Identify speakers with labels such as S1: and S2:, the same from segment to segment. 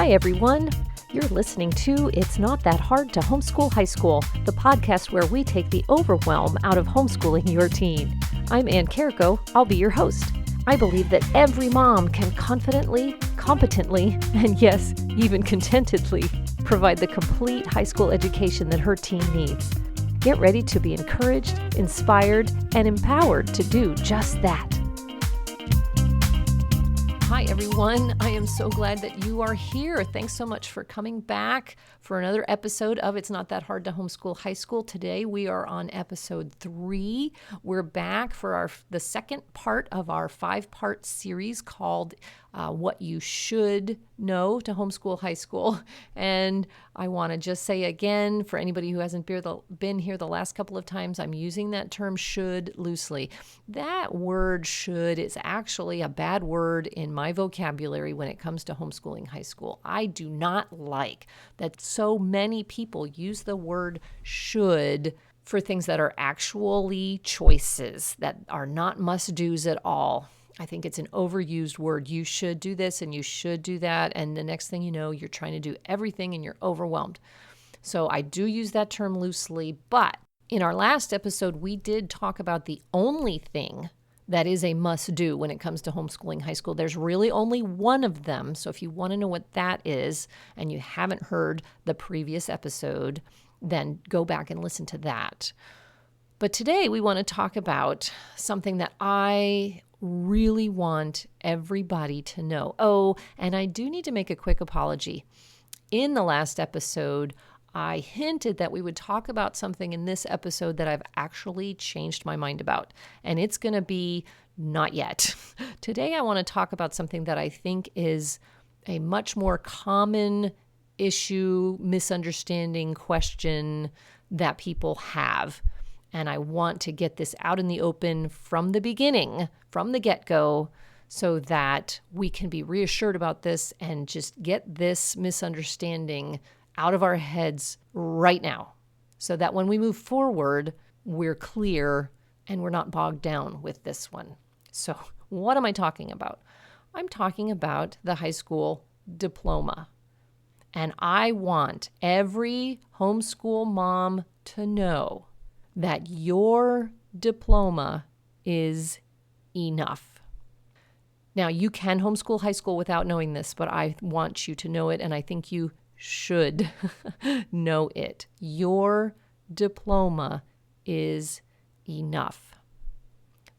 S1: Hi, everyone. You're listening to It's Not That Hard to Homeschool High School, the podcast where we take the overwhelm out of homeschooling your teen. I'm Ann Carrico. I'll be your host. I believe that every mom can confidently, competently, and yes, even contentedly provide the complete high school education that her teen needs. Get ready to be encouraged, inspired, and empowered to do just that. Hi, everyone. I am so glad that you are here. Thanks so much for coming back for another episode of It's Not That Hard to Homeschool High School. Today, we are on episode 3. We're back for the second part of our 5-part series called What You Should Know to Homeschool High School. And I want to just say again, for anybody who hasn't been here the last couple of times, I'm using that term should loosely. That word should is actually a bad word in my vocabulary when it comes to homeschooling high school. I do not like that so many people use the word should for things that are actually choices, that are not must-dos at all. I think it's an overused word. You should do this and you should do that. And the next thing you know, you're trying to do everything and you're overwhelmed. So I do use that term loosely. But in our last episode, we did talk about the only thing that is a must-do when it comes to homeschooling high school. There's really only one of them. So if you want to know what that is and you haven't heard the previous episode, then go back and listen to that. But today we want to talk about something that I really want everybody to know. Oh, and I do need to make a quick apology. In the last episode, I hinted that we would talk about something in this episode that I've actually changed my mind about, and it's going to be not yet. Today, I want to talk about something that I think is a much more common issue, misunderstanding, question that people have. And I want to get this out in the open from the beginning, from the get-go, so that we can be reassured about this and just get this misunderstanding out of our heads right now, so that when we move forward, we're clear and we're not bogged down with this one. So what am I talking about? I'm talking about the high school diploma. And I want every homeschool mom to know that your diploma is enough. Now, you can homeschool high school without knowing this, but I want you to know it, and I think you should know it. Your diploma is enough.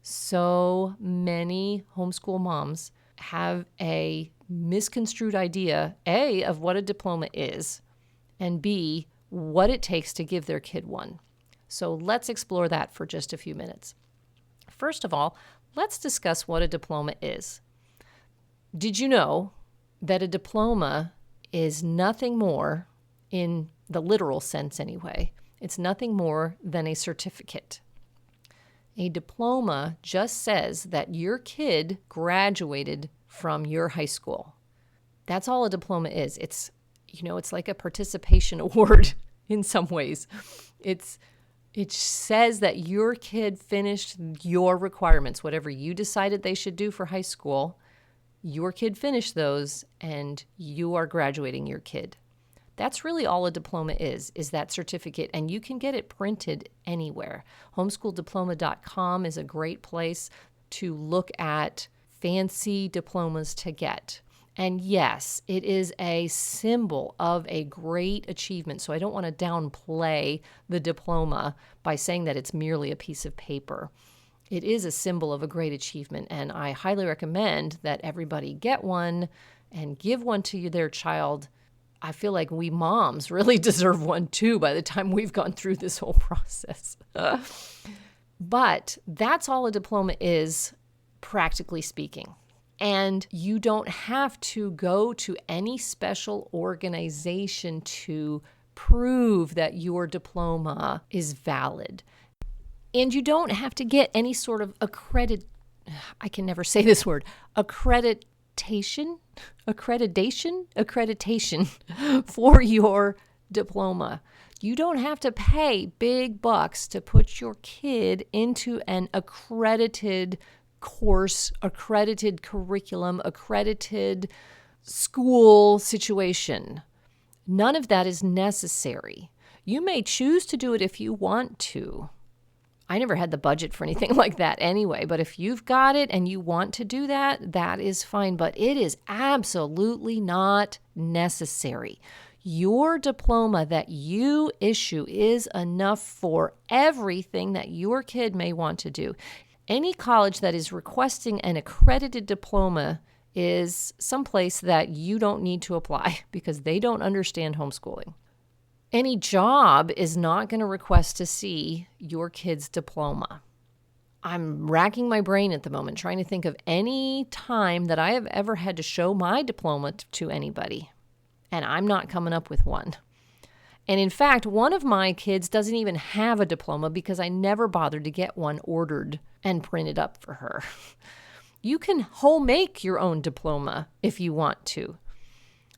S1: So many homeschool moms have a misconstrued idea, A, of what a diploma is, and B, what it takes to give their kid one. So let's explore that for just a few minutes. First of all, let's discuss what a diploma is. Did you know that a diploma is nothing more, in the literal sense anyway, it's nothing more than a certificate. A diploma just says that your kid graduated from your high school. That's all a diploma is. It's like a participation award in some ways. It says that your kid finished your requirements, whatever you decided they should do for high school. Your kid finished those, and you are graduating your kid. That's really all a diploma is that certificate, and you can get it printed anywhere. Homeschooldiploma.com is a great place to look at fancy diplomas to get. And yes, it is a symbol of a great achievement, so I don't want to downplay the diploma by saying that it's merely a piece of paper. It is a symbol of a great achievement, and I highly recommend that everybody get one and give one to their child. I feel like we moms really deserve one too by the time we've gone through this whole process. But that's all a diploma is, practically speaking. And you don't have to go to any special organization to prove that your diploma is valid. And you don't have to get any sort of accreditation for your diploma. You don't have to pay big bucks to put your kid into an accredited course, accredited curriculum, accredited school situation. None of that is necessary. You may choose to do it if you want to. I never had the budget for anything like that anyway, but if you've got it and you want to do that, that is fine, but it is absolutely not necessary. Your diploma that you issue is enough for everything that your kid may want to do. Any college that is requesting an accredited diploma is someplace that you don't need to apply because they don't understand homeschooling. Any job is not going to request to see your kid's diploma. I'm racking my brain at the moment trying to think of any time that I have ever had to show my diploma to anybody, and I'm not coming up with one. And in fact, one of my kids doesn't even have a diploma because I never bothered to get one ordered and printed up for her. You can homemake your own diploma if you want to.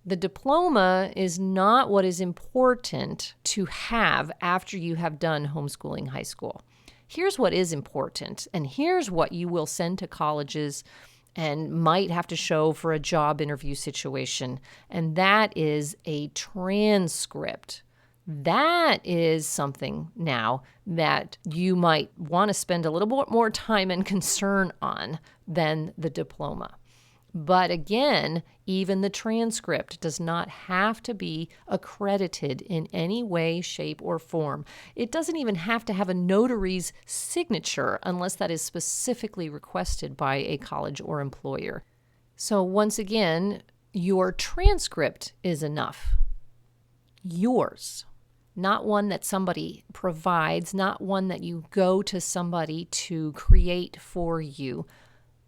S1: The diploma is not what is important to have after you have done homeschooling high school. Here's what is important, and here's what you will send to colleges and might have to show for a job interview situation, and that is a transcript. That is something now that you might want to spend a little bit more time and concern on than the diploma. But again, even the transcript does not have to be accredited in any way, shape, or form. It doesn't even have to have a notary's signature unless that is specifically requested by a college or employer. So once again, your transcript is enough. Yours. Not one that somebody provides, not one that you go to somebody to create for you.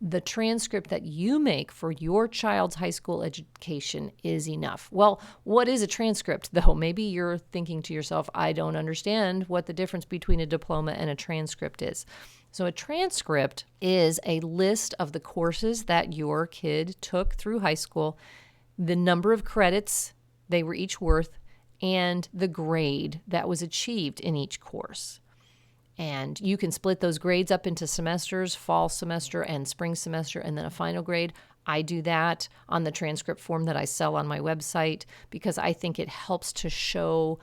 S1: The transcript that you make for your child's high school education is enough. Well, what is a transcript, though? Maybe you're thinking to yourself, I don't understand what the difference between a diploma and a transcript is. So a transcript is a list of the courses that your kid took through high school, the number of credits they were each worth, and the grade that was achieved in each course. And you can split those grades up into semesters, fall semester and spring semester, and then a final grade. I do that on the transcript form that I sell on my website because I think it helps to show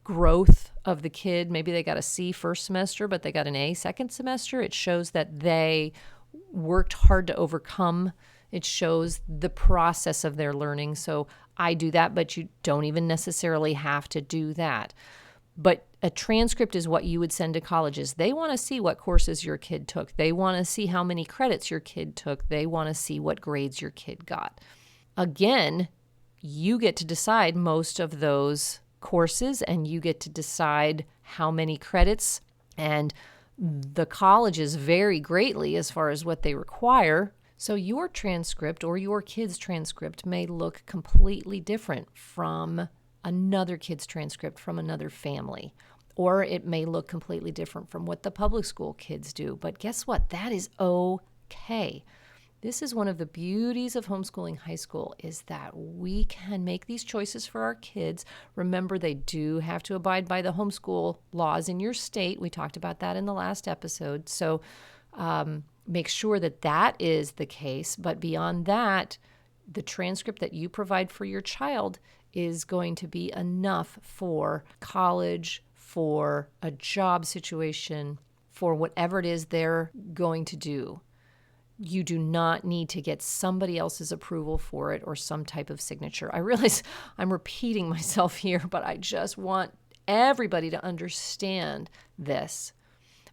S1: growth of the kid. Maybe they got a C first semester, but they got an A second semester. It shows that they worked hard to overcome. It shows the process of their learning. So I do that, but you don't even necessarily have to do that. But a transcript is what you would send to colleges. They want to see what courses your kid took. They want to see how many credits your kid took. They want to see what grades your kid got. Again, you get to decide most of those courses, and you get to decide how many credits. And the colleges vary greatly as far as what they require. So your transcript or your kid's transcript may look completely different from another kid's transcript from another family, or it may look completely different from what the public school kids do. But guess what? That is okay. This is one of the beauties of homeschooling high school, is that we can make these choices for our kids. Remember, they do have to abide by the homeschool laws in your state. We talked about that in the last episode. So make sure that that is the case. But beyond that, the transcript that you provide for your child is going to be enough for college, for a job situation, for whatever it is they're going to do. You do not need to get somebody else's approval for it or some type of signature. I realize I'm repeating myself here, but I just want everybody to understand this.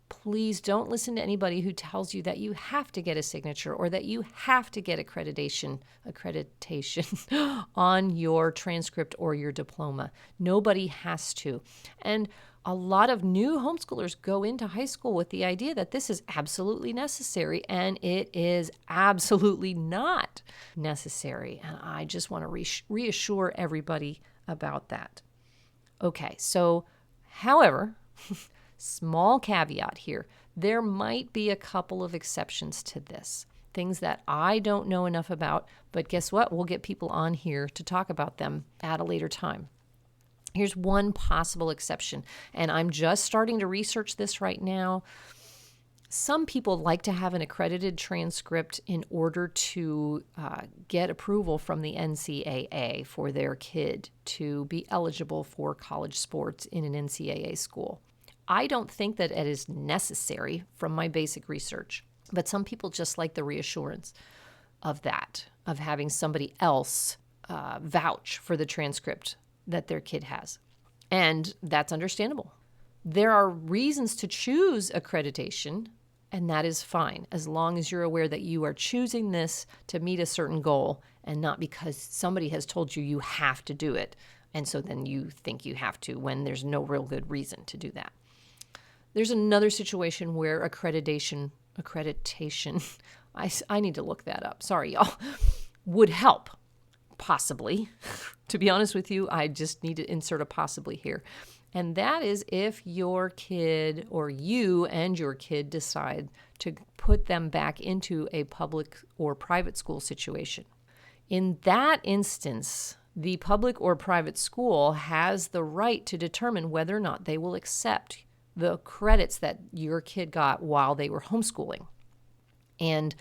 S1: Please don't listen to anybody who tells you that you have to get a signature or that you have to get accreditation on your transcript or your diploma. Nobody has to. And a lot of new homeschoolers go into high school with the idea that this is absolutely necessary, and it is absolutely not necessary. And I just want to reassure everybody about that. Okay, so however, small caveat here, there might be a couple of exceptions to this, things that I don't know enough about, but guess what? We'll get people on here to talk about them at a later time. Here's one possible exception, and I'm just starting to research this right now. Some people like to have an accredited transcript in order to get approval from the NCAA for their kid to be eligible for college sports in an NCAA school. I don't think that it is necessary from my basic research, but some people just like the reassurance of that, of having somebody else vouch for the transcript that their kid has. And that's understandable. There are reasons to choose accreditation, and that is fine, as long as you're aware that you are choosing this to meet a certain goal and not because somebody has told you you have to do it. And so then you think you have to when there's no real good reason to do that. There's another situation where accreditation, I need to look that up. Sorry, y'all, would help, possibly. To be honest with you, I just need to insert a possibly here. And that is if your kid or you and your kid decide to put them back into a public or private school situation. In that instance, the public or private school has the right to determine whether or not they will accept the credits that your kid got while they were homeschooling. And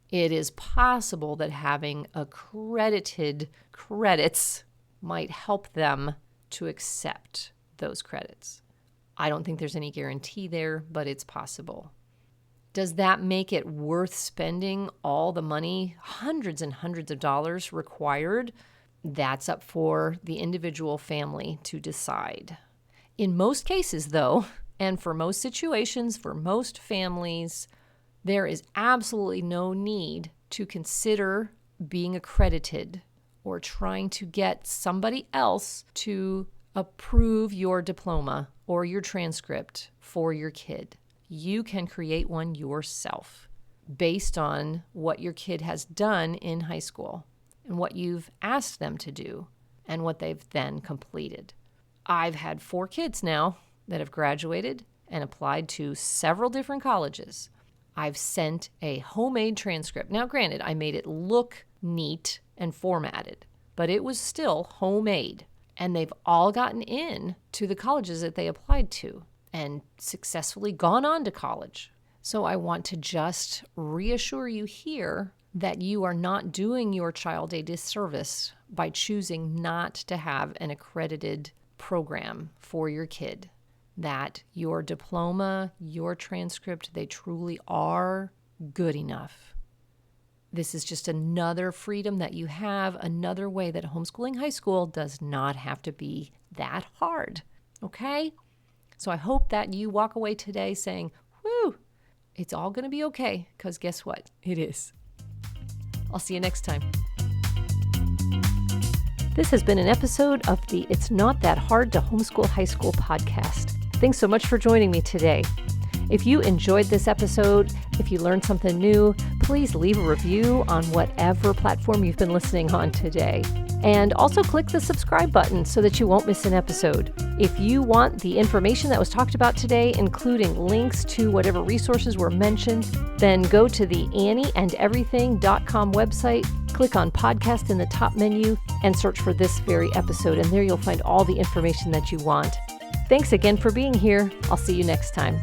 S1: it is possible that having accredited credits might help them to accept those credits. I don't think there's any guarantee there, but it's possible. Does that make it worth spending all the money, hundreds and hundreds of dollars required? That's up for the individual family to decide. In most cases, though, and for most situations, for most families, there is absolutely no need to consider being accredited or trying to get somebody else to approve your diploma or your transcript for your kid. You can create one yourself based on what your kid has done in high school and what you've asked them to do and what they've then completed. I've had 4 kids now that have graduated and applied to several different colleges. I've sent a homemade transcript. Now, granted, I made it look neat and formatted, but it was still homemade. And they've all gotten in to the colleges that they applied to and successfully gone on to college. So I want to just reassure you here that you are not doing your child a disservice by choosing not to have an accredited program for your kid. That your diploma, your transcript, they truly are good enough. This is just another freedom that you have, another way that homeschooling high school does not have to be that hard, okay? So I hope that you walk away today saying, whew, it's all going to be okay, because guess what? It is. I'll see you next time. This has been an episode of the It's Not That Hard to Homeschool High School podcast. Thanks so much for joining me today. If you enjoyed this episode, if you learned something new, please leave a review on whatever platform you've been listening on today. And also click the subscribe button so that you won't miss an episode. If you want the information that was talked about today, including links to whatever resources were mentioned, then go to the AnnieandEverything.com website, click on podcast in the top menu, and search for this very episode. And there you'll find all the information that you want. Thanks again for being here. I'll see you next time.